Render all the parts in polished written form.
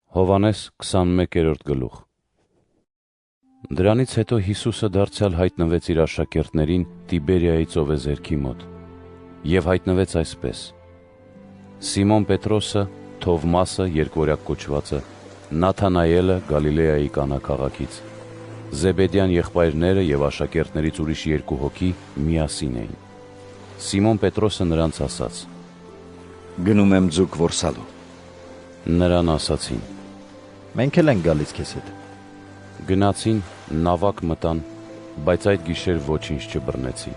Հովհաննես 21-րդ գլուխ։ Դրանից հետո Հիսուսը դարձյալ հայտնվեց իր աշակերտներին Տիբերիայի ծովեզերքի մոտ և հայտնվեց այսպես. Սիմոն Պետրոսը, Թովմասը, երկվորյակ կոչվածը, Նաթանայելը Գալիլեայի Կանա քաղաքից, Զեբեդյան եղբայրները և աշակերտներից ուրիշ 2 հոգի միասին էին։ Սիմոն Պետրոսը նրանց ասաց. Գնում եմ ձուկ որսալու։ Նրան ասացին. Մենք էլ ենք գալիս քեզ հետ։ Գնացին, նավակ մտան, բայց այդ գիշեր ոչինչ չբռնեցին։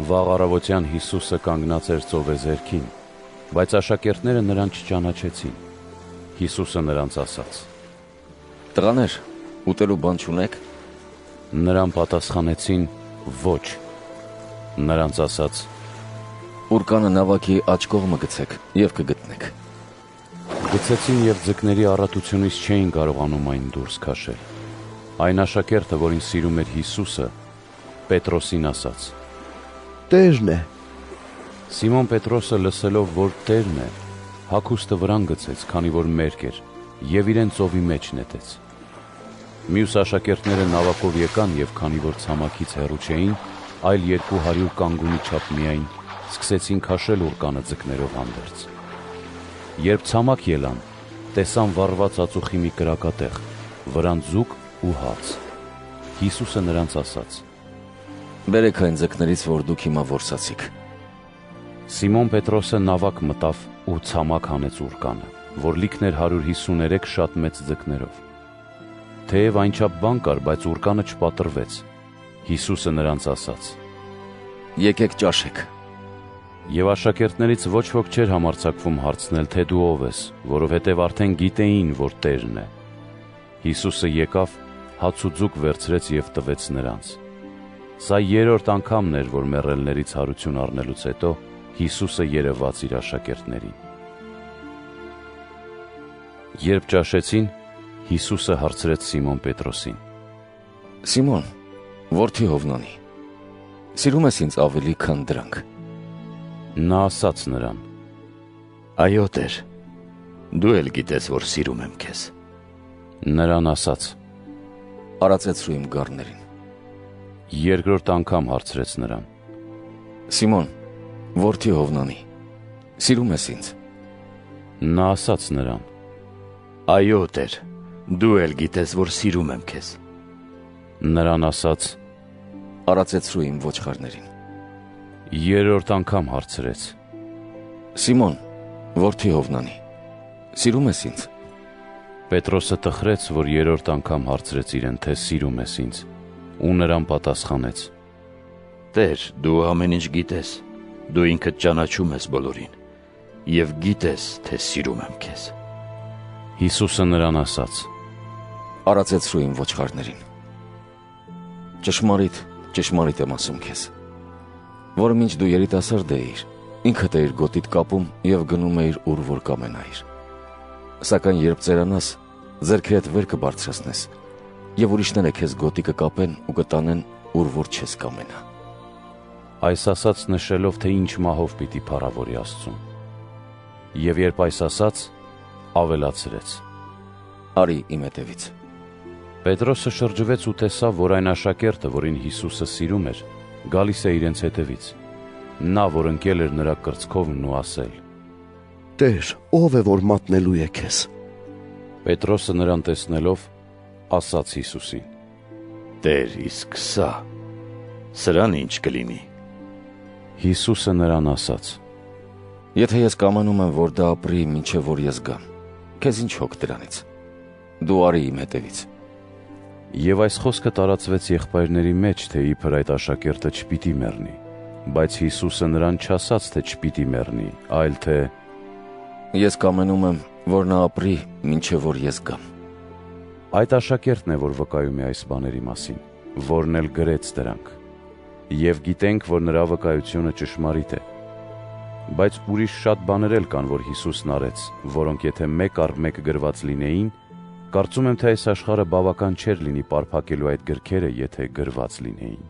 Վաղ առավոտյան Հիսուսը կանգնած էր ծովեզերքին, բայց աշակերտները նրան չճանաչեցին։ Հիսուսը նրանց ասաց. Տղաներ, ուտելու բան չունեք։ Նրան պատասխանեցին. ոչ։ Նրանց ասաց. Ուրկանը նավակի աջ կողմը գցեք և կգտնեք։ Գցեցին և ձկների առատությունից չէին կարողանում այն դուրս քաշել։ Այն աշակերտը, որին սիրում էր Հիսուսը, Պետրոսին ասաց. Տերն է։ Սիմոն Պետրոսը լսելով, որ Տերն է, հագուստը վրան գցեց, քանի որ մերկ էր, և իրեն ծովի մեջ նետեց։ Մյուս աշակերտները նավակով եկան և քանի որ ցամաքից հեռու չէին, այլ 200 կանգունի չափ միայն, սկսեցին քաշել ուրկանը ձկներով հանդերձ։ Երբ ցամաք ելան, տեսան վառված ածուխի մի կրակատեղ, վրան ձուկ ու հաց։ Հիսուսը նրանց ասաց. Բերեք այն ձկներից, որ դուք հիմա որսացիք։ Սիմոն Պետրոսը նավակ մտավ ու ցամաք հանեց ուրկանը, որ լիքն էր 153 շատ մեծ ձկներով։ Թեև այնչափ բան կար, բայց ուրկանը չպատրվեց։ Հիսուսը նրանց ասաց. Եկեք ճաշեք։ Եվ աշակերտներից ոչ ոք չէր համարձակվում հարցնել, թե դու ով ես, որովհետև արդեն գիտեին, որ Տերն է։ Հիսուսը եկավ, հաց ու ձուկ վերցրեց և տվեց նրանց։ Սա 3-րդ անգամն էր, որ մեռելներից հարություն առնելուց հետո Հիսուսը երևաց իր աշակերտներին։ Երբ ճաշեցին, Հիսուսը հարցրեց Սիմոն Պետրոսին. Սիմոն, որդի Հովնանի, սիրում ես ինձ ավելի, քան դրանք։ Նա ասաց նրան. Այո, Տեր, դու էլ գիտես, որ սիրում եմ քեզ։ Նրան ասաց. Արածեցրու իմ գառներին։ 2-րդ անգամ հարցրեց նրան. Սիմոն, որդի Հովնանի, սիրում ես ինձ։ Նա ասաց նրան. Այո, Տեր, դու էլ գիտես, որ սիրում եմ քեզ։ Նրան ասաց. Արածեցրու իմ ոչխարներին։ 3-րդ անգամ հարցրեց. Սիմոն, որդի Հովնանի, սիրում ես ինձ։ Պետրոսը տխրեց, որ 3-րդ անգամ հարցրեց իրեն, թե սիրում ես ինձ, ու նրան պատասխանեց. Տեր, դու ամեն ինչ գիտես, դու ինքդ ճանաչում ես բոլորին, և գիտես, թե սիրում եմ քեզ։ Հիսուսը նրան ասաց. Արածեցրու իմ ոչխարներին։ Ճշմարիտ, ճշմարիտ եմ ասում քեզ, որ մինչ դու երիտասարդ էիր, ինքդ էիր գոտիդ կապում և գնում էիր ուր որ կամենայիր։ Սակայն երբ ծերանաս, ձեռքերդ վեր կբարձրացնես, և ուրիշները քեզ գոտի կկապեն ու կտանեն ուր որ չես կամենա։ Այս ասաց նշելով, թե ինչ մահով պիտի փառավորի Աստծուն։ Եվ երբ այս ասաց, ավելացրեց. Արի իմ հետևից։ Պետրոսը շրջվեց ու տեսավ, որ այն աշակերտը, որին Հիսուսը սիրում էր, գալիս է իրենց հետևից։ Նա, որ ընկել էր նրա կրծքովն ու ասել. Տեր, ով է, որ մատնելու է քեզ։ Պետրոսը նրան տեսնելով, ասաց Հիսուսին. Տեր, իսկ սրան ինչ կլինի։ Հիսուսը նրան ասաց. Եթե ես կամենում եմ, որ դա ապրի, մինչև որ ես գամ, քեզ ինչ հոգ դրանից։ Դու արի իմ հետևից։ Եվ այս խոսքը տարածվեց եղբայրների մեջ, թե իբր այդ աշակերտը չպիտի մեռնի, բայց Հիսուսը նրան չասաց, թե չպիտի մեռնի, այլ թե ես կամենում եմ, որ նա ապրի, մինչև որ ես գամ։ Այդ աշակերտն է, որ վկայում է այս բաների մասին, որն էլ գրեց դրանք։ Եվ գիտենք, որ նրա վկայությունը ճշմարիտ է։ Բայց ուրիշ շատ բաներ էլ կան, որ Հիսուսն արեց, որոնք եթե մեկ առ մեկ գրված լինեին, կարծում եմ, թե այս աշխարհը բավական չէր լինի պարփակելու այդ գրքերը, եթե գրված լինեին։